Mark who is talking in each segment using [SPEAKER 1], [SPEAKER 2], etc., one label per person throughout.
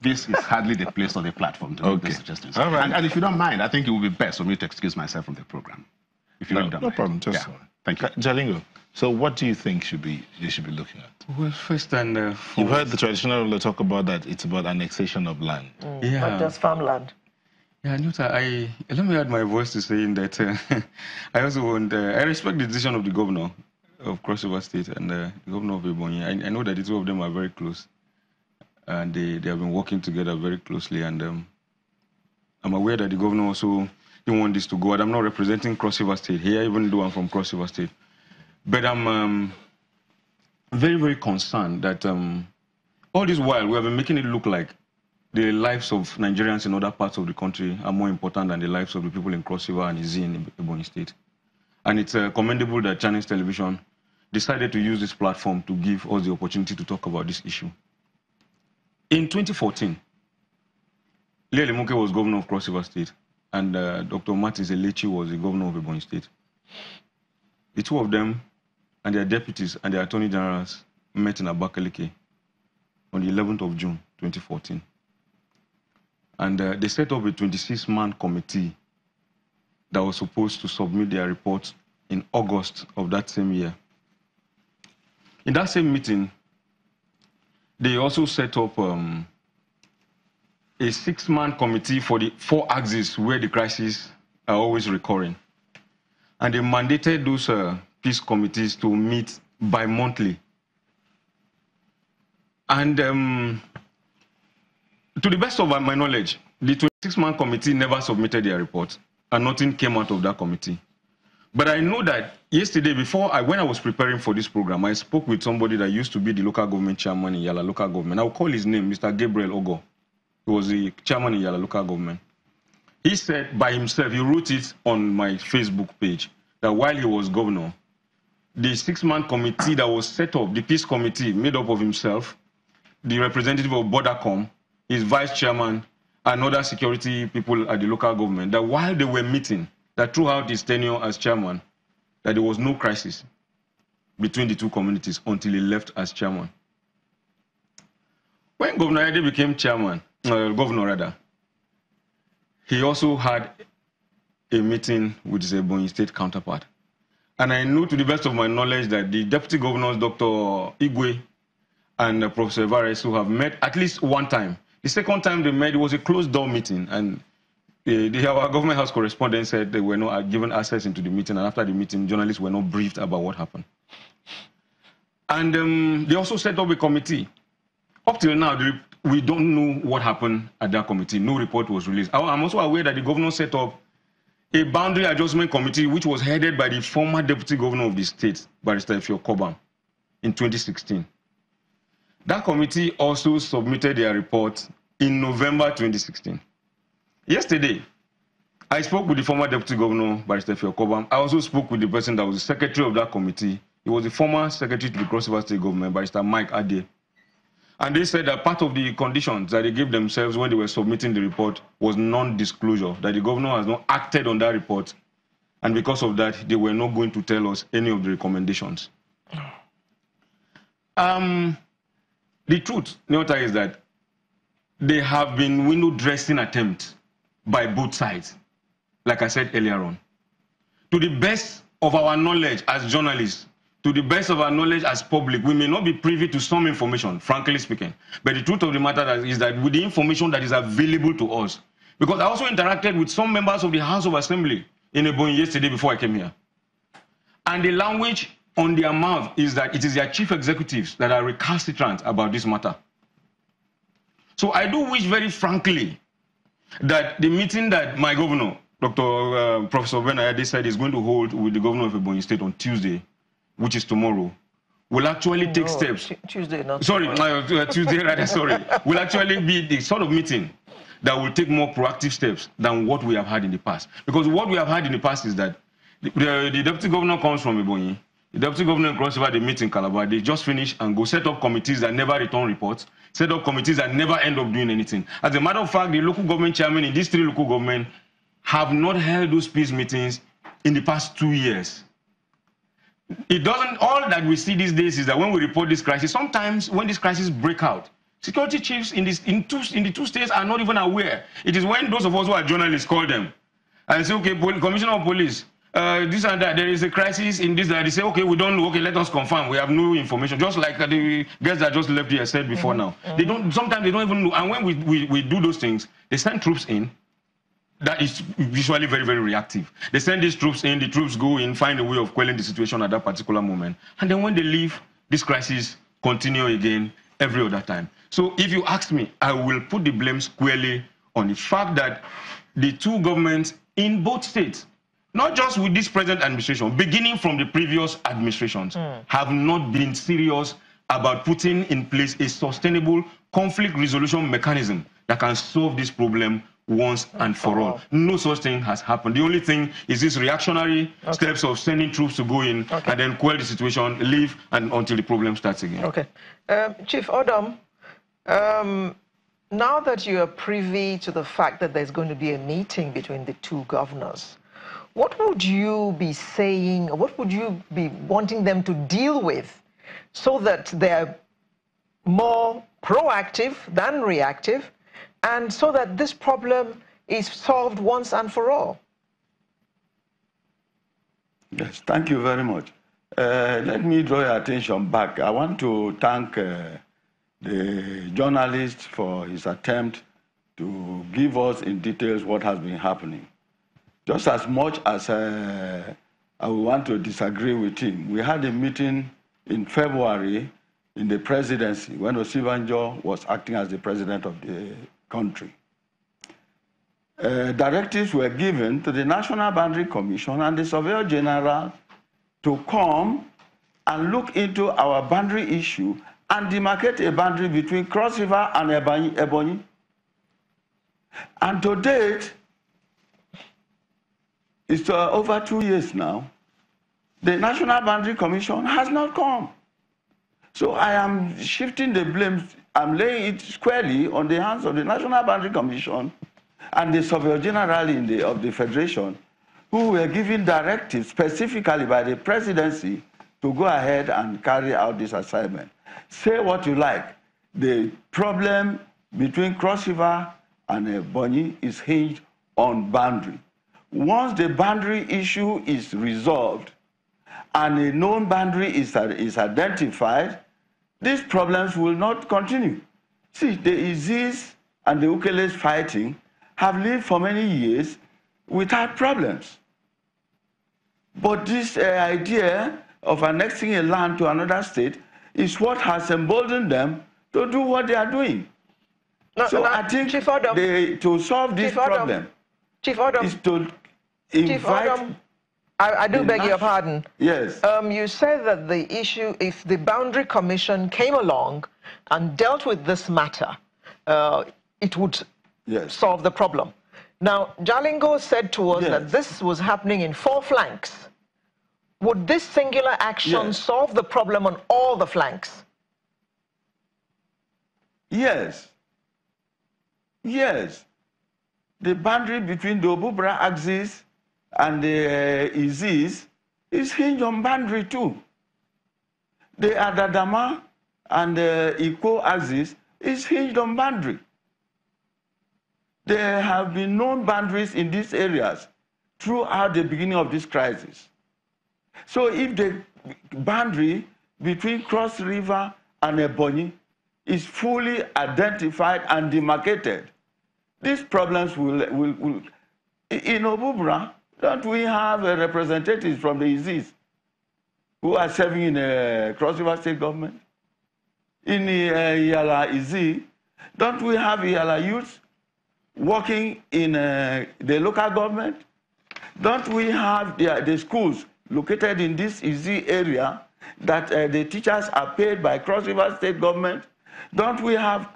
[SPEAKER 1] this is hardly the place or the platform to make these suggestions.
[SPEAKER 2] All right.
[SPEAKER 1] And if you don't mind, I think it would be best for me to excuse myself from the program. If you really don't mind.
[SPEAKER 2] No problem. Just
[SPEAKER 1] thank you.
[SPEAKER 2] Jalingo, so what do you think you should be looking at?
[SPEAKER 3] Well, first and
[SPEAKER 2] you've heard the traditional ruler talk about that it's about annexation of land.
[SPEAKER 4] Not just farmland.
[SPEAKER 3] Yeah, let me add my voice to saying that I also want, I respect the decision of the governor of Cross River State and the governor of Ebonyi. I know that the two of them are very close, and they have been working together very closely. And I'm aware that the governor also didn't want this to go out. I'm not representing Cross River State here, even though I'm from Cross River State. But I'm very, very concerned that all this while we have been making it look like the lives of Nigerians in other parts of the country are more important than the lives of the people in Cross River and Izzi in Ebonyi State. And it's commendable that Chinese television decided to use this platform to give us the opportunity to talk about this issue. In 2014, Lele Muke was governor of Cross River State, and Dr. Martins Elechi was the governor of Ebonyi State. The two of them and their deputies and their attorney generals met in Abakaliki on the 11th of June, 2014. And they set up a 26-man committee that was supposed to submit their report in August of that same year. In that same meeting, they also set up a 6-man committee for the 4 axes where the crises are always recurring. And they mandated those peace committees to meet bi-monthly. And to the best of my knowledge, the 26-man committee never submitted their report, and nothing came out of that committee. But I know that yesterday, when I was preparing for this program, I spoke with somebody that used to be the local government chairman in Yala local government. I'll call his name, Mr. Gabriel Ogo. He was the chairman in Yala local government. He said by himself, he wrote it on my Facebook page, that while he was governor, the 6-man committee that was set up, the peace committee made up of himself, the representative of Bordercom, his vice chairman, and other security people at the local government, that while they were meeting, that throughout his tenure as chairman, that there was no crisis between the two communities until he left as chairman. When Governor Ede became governor rather, he also had a meeting with his Ebonyi State counterpart. And I know to the best of my knowledge that the deputy governors, Dr. Igwe and Professor Evares, who have met at least one time. The second time they met, it was a closed-door meeting, and our government house correspondent said they were not given access into the meeting, and after the meeting, journalists were not briefed about what happened. And they also set up a committee. Up till now, we don't know what happened at that committee. No report was released. I'm also aware that the governor set up a boundary adjustment committee, which was headed by the former deputy governor of the state, Barrister Efio Kobam, in 2016. That committee also submitted their report in November 2016. Yesterday, I spoke with the former deputy governor, Barrister Efio Kobam. I also spoke with the person that was the secretary of that committee. He was the former secretary to the Cross River State government, Barrister Mike Ade. And they said that part of the conditions that they gave themselves when they were submitting the report was non-disclosure, that the governor has not acted on that report. And because of that, they were not going to tell us any of the recommendations. The truth, Neota, is that there have been window dressing attempts by both sides, like I said earlier on. To the best of our knowledge as journalists, to the best of our knowledge as public, we may not be privy to some information, frankly speaking. But the truth of the matter is that with the information that is available to us, because I also interacted with some members of the House of Assembly in Ebonyi yesterday before I came here. And the language on their mouth is that it is their chief executives that are recalcitrant about this matter. So I do wish very frankly that the meeting that my governor, Professor Ben-Ayade, said is going to hold with the governor of Ebonyi State on Tuesday, which is tomorrow, will actually take steps.
[SPEAKER 4] Tuesday, not
[SPEAKER 3] sorry, Tuesday, rather, sorry. Will actually be the sort of meeting that will take more proactive steps than what we have had in the past. Because what we have had in the past is that the deputy governor comes from Ebonyi. The deputy governor in Cross River, they meet in Calabar. They just finish and go set up committees that never return reports, set up committees that never end up doing anything. As a matter of fact, the local government chairman in these 3 local governments have not held those peace meetings in the past 2 years. It doesn't, all that we see these days is that when we report this crisis, sometimes when this crisis break out, Security chiefs in the two states are not even aware. It is when those of us who are journalists call them and say, okay, Commissioner of Police, this and that, there is a crisis in this, that they say, okay, we don't know, okay, let us confirm, we have no information. Just like the guests that just left here said before now. They don't, sometimes they don't even know. And when we do those things, they send troops in. That is usually very, very reactive. They send these troops in, the troops go in, find a way of quelling the situation at that particular moment. And then when they leave, this crisis continue again every other time. So if you ask me, I will put the blame squarely on the fact that the two governments in both states, not just with this present administration, beginning from the previous administrations, have not been serious about putting in place a sustainable conflict resolution mechanism that can solve this problem once and for all. No such thing has happened. The only thing is this reactionary steps of sending troops to go in and then quell the situation, leave, and until the problem starts again.
[SPEAKER 4] Okay. Chief Odom, now that you are privy to the fact that there's going to be a meeting between the two governors, what would you be saying, or what would you be wanting them to deal with so that they're more proactive than reactive, and so that this problem is solved once and for all?
[SPEAKER 5] Yes, thank you very much. Let me draw your attention back. I want to thank the journalist for his attempt to give us in details what has been happening. Just as much as I want to disagree with him, we had a meeting in February in the presidency when Osibanjo was acting as the president of the country. Directives were given to the National Boundary Commission and the Surveyor General to come and look into our boundary issue and demarcate a boundary between Cross River and Ebonyi. And to date, it's over 2 years now, the National Boundary Commission has not come. So I am shifting the blame, I'm laying it squarely on the hands of the National Boundary Commission and the Surveyor General of the Federation, who were given directives specifically by the presidency to go ahead and carry out this assignment. Say what you like, the problem between Cross River and Ebonyi is hinged on boundary. Once the boundary issue is resolved and a known boundary is identified, these problems will not continue. See, the Izis and the Ukeles fighting have lived for many years without problems. But this idea of annexing a land to another state is what has emboldened them to do what they are doing. So I think to solve this problem is to invite...
[SPEAKER 4] I do beg your pardon.
[SPEAKER 5] Yes.
[SPEAKER 4] You said that the issue, if the Boundary Commission came along and dealt with this matter, it would solve the problem. Now, Jalingo said to us that this was happening in 4 flanks. Would this singular action solve the problem on all the flanks?
[SPEAKER 5] Yes. Yes. The boundary between the Obubra axis and the Izis is hinged on boundary too. The Adadama and the Iko axis is hinged on boundary. There have been known boundaries in these areas throughout the beginning of this crisis. So if the boundary between Cross River and Ebonyi is fully identified and demarcated, these problems will in Obubra, don't we have representatives from the Izis who are serving in the Cross River State government? In the Yala Izi, don't we have Yala youths working in the local government? Don't we have the schools located in this Izi area that the teachers are paid by Cross River State government? Don't we have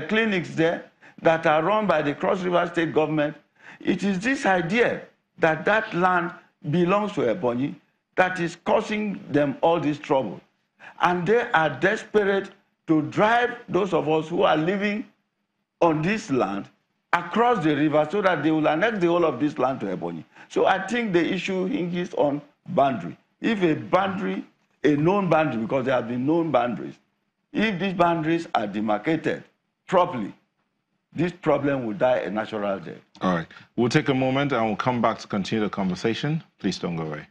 [SPEAKER 5] clinics there that are run by the Cross River State government? It is this idea that that land belongs to Ebonyi that is causing them all this trouble. And they are desperate to drive those of us who are living on this land across the river so that they will annex the whole of this land to Ebonyi. So I think the issue hinges on boundary. If a boundary, a known boundary, because there have been known boundaries, if these boundaries are demarcated properly, this problem will die a natural death.
[SPEAKER 2] All right. We'll take a moment and we'll come back to continue the conversation. Please don't go away.